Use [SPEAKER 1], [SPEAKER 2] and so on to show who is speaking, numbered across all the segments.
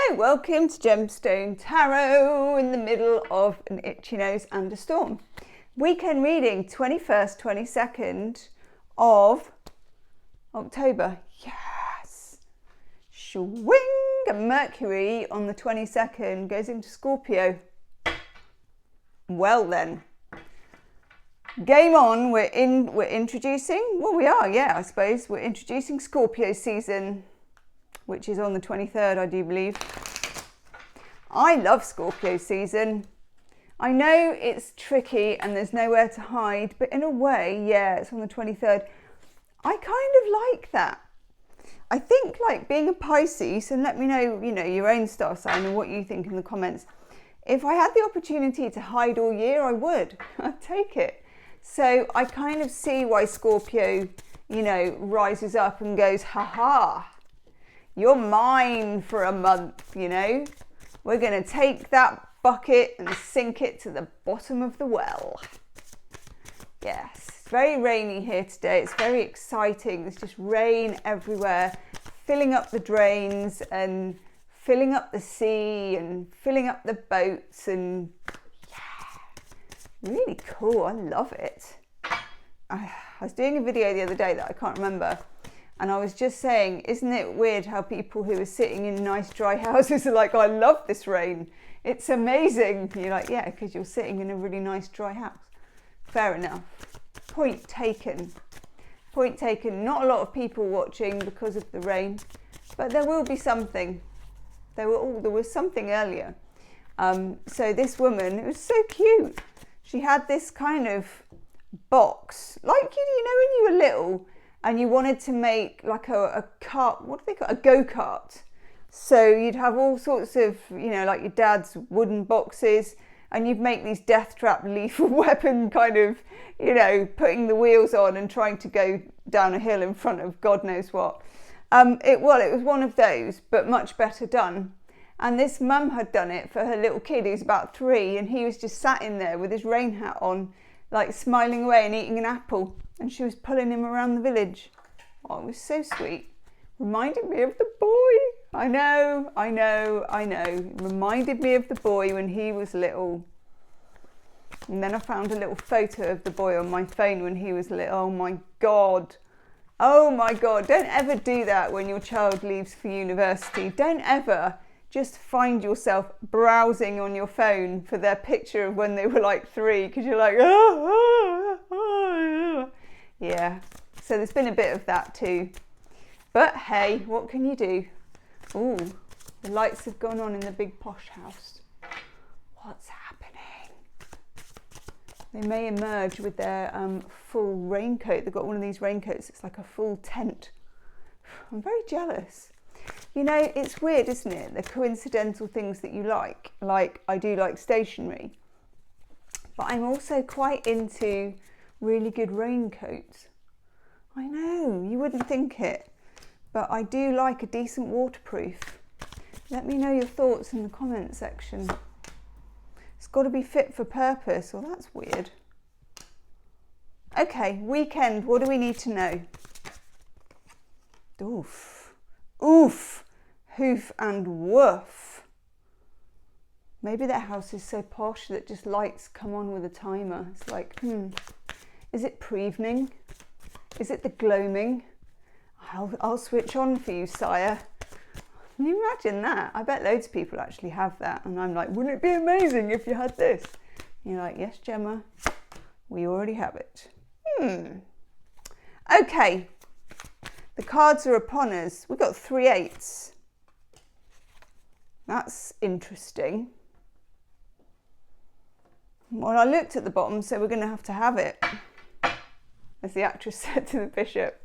[SPEAKER 1] Hello, welcome to Gemstone Tarot in the middle of an itchy nose and a storm. Weekend reading 21st, 22nd of October. Yes! Swing! And Mercury on the 22nd goes into Scorpio. Well then. Game on, we're introducing, well we are, yeah, I suppose. We're introducing Scorpio season, which is on the 23rd, I do believe. I love Scorpio season. I know it's tricky and there's nowhere to hide, but in a way, yeah, it's on the 23rd. I kind of like that. I think like being a Pisces, and let me know, your own star sign and what you think in the comments. If I had the opportunity to hide all year, I would. I'd take it. So I kind of see why Scorpio, rises up and goes, ha-ha, you're mine for a month, We're going to take that bucket and sink it to the bottom of the well. Yes, it's very rainy here today. It's very exciting. There's just rain everywhere, filling up the drains and filling up the sea and filling up the boats and really cool. I love it. I was doing a video the other day that I can't remember, and I was just saying, isn't it weird how people who are sitting in nice dry houses are like, I love this rain, it's amazing. And you're like, yeah, because you're sitting in a really nice dry house. Fair enough. Point taken. Point taken. Not a lot of people watching because of the rain, but there will be something. There was something earlier. So this woman, it was so cute. She had this kind of box, like, when you were little and you wanted to make like a cart, what do they call it? A go-kart. So you'd have all sorts of, like your dad's wooden boxes, and you'd make these death trap lethal weapon kind of, putting the wheels on and trying to go down a hill in front of God knows what. It was one of those, but much better done. And this mum had done it for her little kid who's about 3, and he was just sat in there with his rain hat on, like smiling away and eating an apple, and she was pulling him around the village. Oh, it was so sweet. Reminded me of the boy. I know. Reminded me of the boy when he was little. And then I found a little photo of the boy on my phone when he was little. Oh my God. Don't ever do that when your child leaves for university. Don't ever just find yourself browsing on your phone for their picture of when they were like 3, because you're like, yeah. So there's been a bit of that too. But hey, what can you do? Ooh, the lights have gone on in the big posh house. What's happening? They may emerge with their full raincoat. They've got one of these raincoats. It's like a full tent. I'm very jealous. It's weird, isn't it? The coincidental things that you like. Like, I do like stationery. But I'm also quite into really good raincoats. I know, you wouldn't think it. But I do like a decent waterproof. Let me know your thoughts in the comment section. It's got to be fit for purpose. Well, that's weird. Okay, weekend. What do we need to know? Oof, hoof and woof. Maybe that house is so posh that just lights come on with a timer. It's like, is it pre-evening? Is it the gloaming? I'll switch on for you, sire. Can you imagine that? I bet loads of people actually have that. And I'm like, wouldn't it be amazing if you had this? And you're like, yes, Gemma, we already have it. Okay. The cards are upon us. We've got 3 8s. That's interesting. Well, I looked at the bottom, so we're going to have it, as the actress said to the bishop.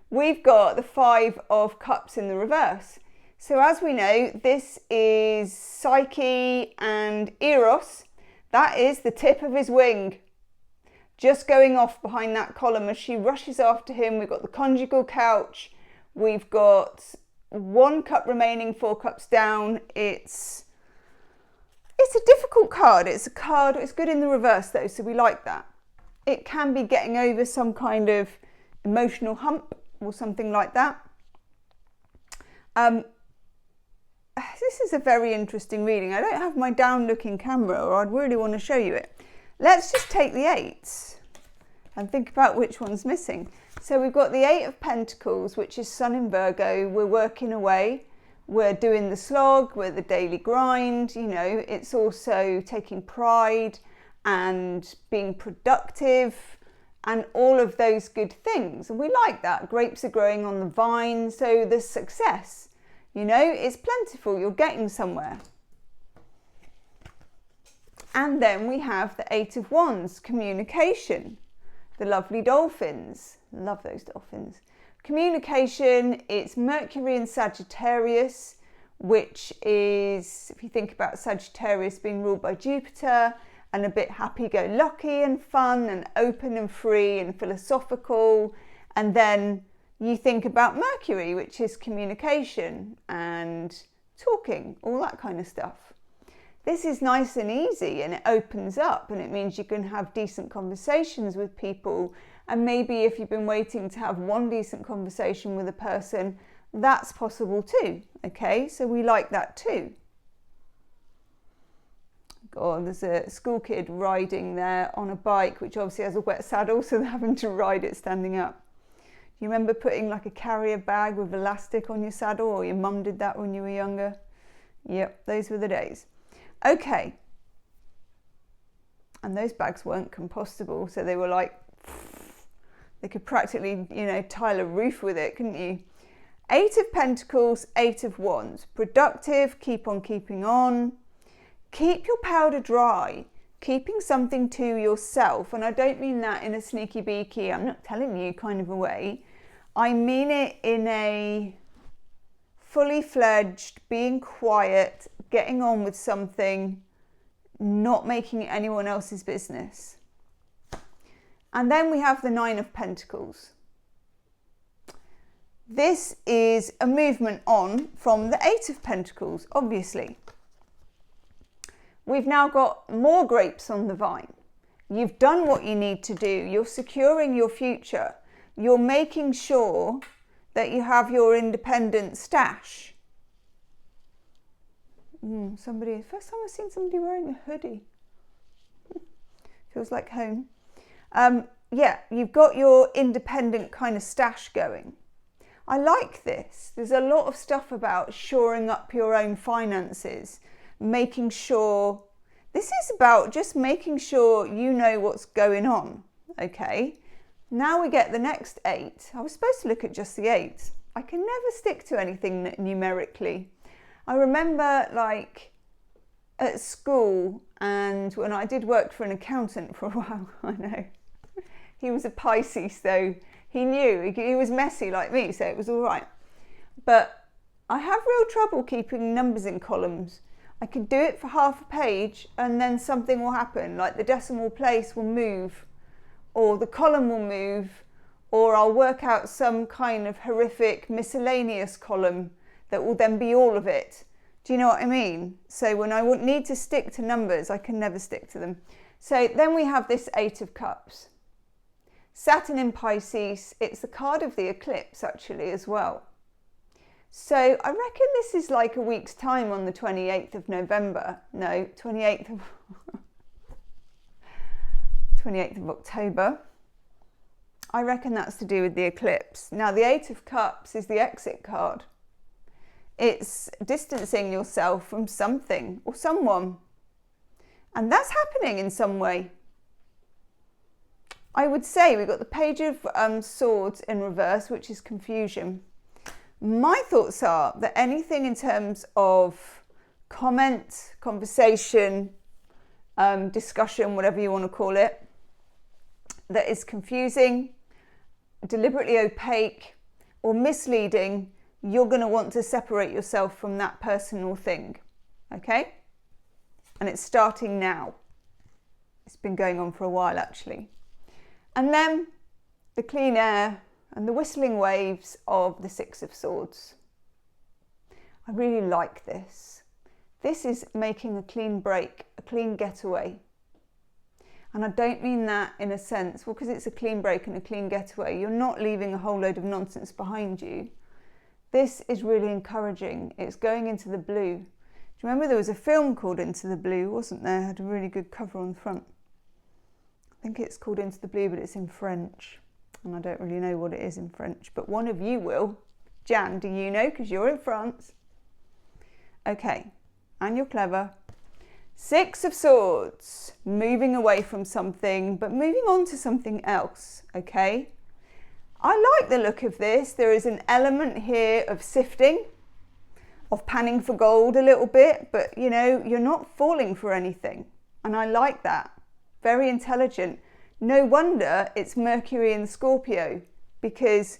[SPEAKER 1] We've got the 5 of Cups in the reverse. So as we know, this is Psyche and Eros. That is the tip of his wing, just going off behind that column as she rushes after him. We've got the conjugal couch. We've got 1 cup remaining, 4 cups down. It's a difficult card. It's a card, it's good in the reverse though, so we like that. It can be getting over some kind of emotional hump or something like that. this is a very interesting reading. I don't have my down looking camera, or I'd really want to show you it. Let's just take the eights and think about which one's missing. So we've got the Eight of Pentacles, which is Sun in Virgo. We're working away. We're doing the slog, we're the daily grind, you know, it's also taking pride and being productive and all of those good things. And we like that. Grapes are growing on the vine, so there's success. You know, it's plentiful, you're getting somewhere. And then we have the Eight of Wands, communication, the lovely dolphins. Love those dolphins. Communication, it's Mercury in Sagittarius, which is, if you think about Sagittarius being ruled by Jupiter, and a bit happy-go-lucky and fun and open and free and philosophical. And then you think about Mercury, which is communication and talking, all that kind of stuff. This is nice and easy, and it opens up, and it means you can have decent conversations with people. And maybe if you've been waiting to have one decent conversation with a person, that's possible too. Okay, so we like that too. God, there's a school kid riding there on a bike, which obviously has a wet saddle, so they're having to ride it standing up. Do you remember putting like a carrier bag with elastic on your saddle, or your mum did that when you were younger? Yep, those were the days. Okay. And those bags weren't compostable, so they were like, they could practically, you know, tile a roof with it, couldn't you? Eight of Pentacles, Eight of Wands. Productive, keep on keeping on. Keep your powder dry. Keeping something to yourself. And I don't mean that in a sneaky beaky, I'm not telling you kind of a way. I mean it in a fully fledged, being quiet, getting on with something, not making it anyone else's business. And then we have the Nine of Pentacles. This is a movement on from the Eight of Pentacles, obviously. We've now got more grapes on the vine. You've done what you need to do. You're securing your future. You're making sure that you have your independent stash. First time I've seen somebody wearing a hoodie. Feels like home. Yeah, you've got your independent kind of stash going. I like this. There's a lot of stuff about shoring up your own finances, making sure, this is about just making sure you know what's going on, okay? Now we get the next eight. I was supposed to look at just the eight. I can never stick to anything numerically. I remember like at school, and when I did work for an accountant for a while, I know. He was a Pisces, so he knew, he was messy like me, so it was all right. But I have real trouble keeping numbers in columns. I could do it for half a page and then something will happen, like the decimal place will move, or the column will move, or I'll work out some kind of horrific miscellaneous column that will then be all of it. Do you know what I mean? So when I need to stick to numbers, I can never stick to them. So then we have this Eight of Cups. Saturn in Pisces, it's the card of the eclipse actually as well. So I reckon this is like a week's time on the 28th of November. No, 28th of October. I reckon that's to do with the eclipse. Now the Eight of Cups is the exit card. It's distancing yourself from something or someone. And that's happening in some way. I would say we've got the Page of Swords in reverse, which is confusion. My thoughts are that anything in terms of comment, conversation, discussion, whatever you want to call it, that is confusing, deliberately opaque, or misleading, you're going to want to separate yourself from that person or thing. Okay? And it's starting now. It's been going on for a while actually. And then the clean air and the whistling waves of the Six of Swords. I really like this. This is making a clean break, a clean getaway. And I don't mean that in a sense, well, because it's a clean break and a clean getaway, you're not leaving a whole load of nonsense behind you. This is really encouraging. It's going into the blue. Do you remember there was a film called Into the Blue, wasn't there? It had a really good cover on the front. I think it's called Into the Blue, but it's in French. And I don't really know what it is in French, but one of you will. Jan, do you know? Because you're in France. Okay, and you're clever. Six of Swords, moving away from something, but moving on to something else, okay? I like the look of this. There is an element here of sifting, of panning for gold a little bit, but you know, you're not falling for anything. And I like that. Very intelligent. No wonder it's Mercury in Scorpio, because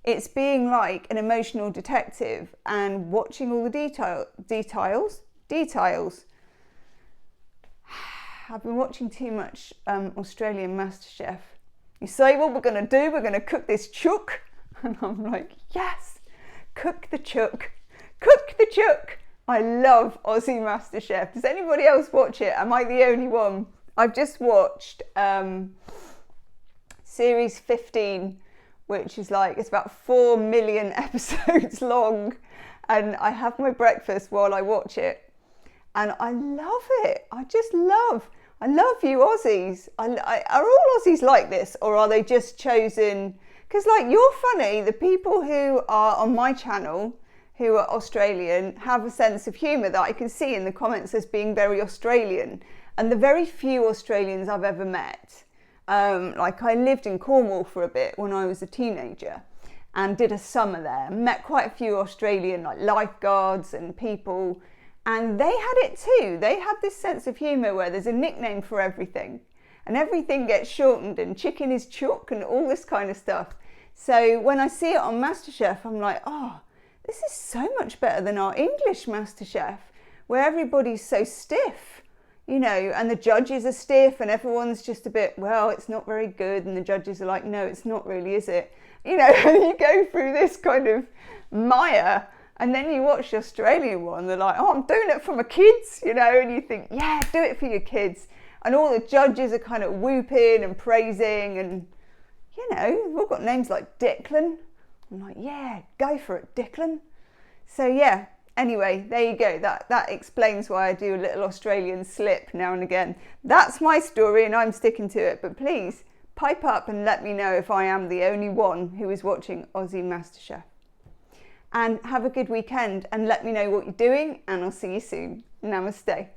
[SPEAKER 1] it's being like an emotional detective and watching all the details. I've been watching too much Australian MasterChef. You say what we're going to do, we're going to cook this chook. And I'm like, yes, cook the chook. Cook the chook. I love Aussie MasterChef. Does anybody else watch it? Am I the only one? I've just watched series 15, which is like, it's about 4 million episodes long. And I have my breakfast while I watch it. And I love it. I love you Aussies. Are all Aussies like this, or are they just chosen? Because like, you're funny. The people who are on my channel, who are Australian, have a sense of humour that I can see in the comments as being very Australian. And the very few Australians I've ever met, like I lived in Cornwall for a bit when I was a teenager and did a summer there, met quite a few Australian like lifeguards and people. And they had it too. They had this sense of humour where there's a nickname for everything. And everything gets shortened, and chicken is chook and all this kind of stuff. So when I see it on MasterChef, I'm like, oh, this is so much better than our English MasterChef, where everybody's so stiff, you know, and the judges are stiff and everyone's just a bit, well, it's not very good. And the judges are like, no, it's not really, is it? You know, and you go through this kind of mire. And then you watch the Australian one, they're like, oh, I'm doing it for my kids, you know, and you think, yeah, do it for your kids. And all the judges are kind of whooping and praising, and, you know, they've all got names like Declan. I'm like, yeah, go for it, Declan. So, yeah, anyway, there you go. That explains why I do a little Australian slip now and again. That's my story, and I'm sticking to it. But please, pipe up and let me know if I am the only one who is watching Aussie MasterChef. And have a good weekend, and let me know what you're doing, and I'll see you soon. Namaste.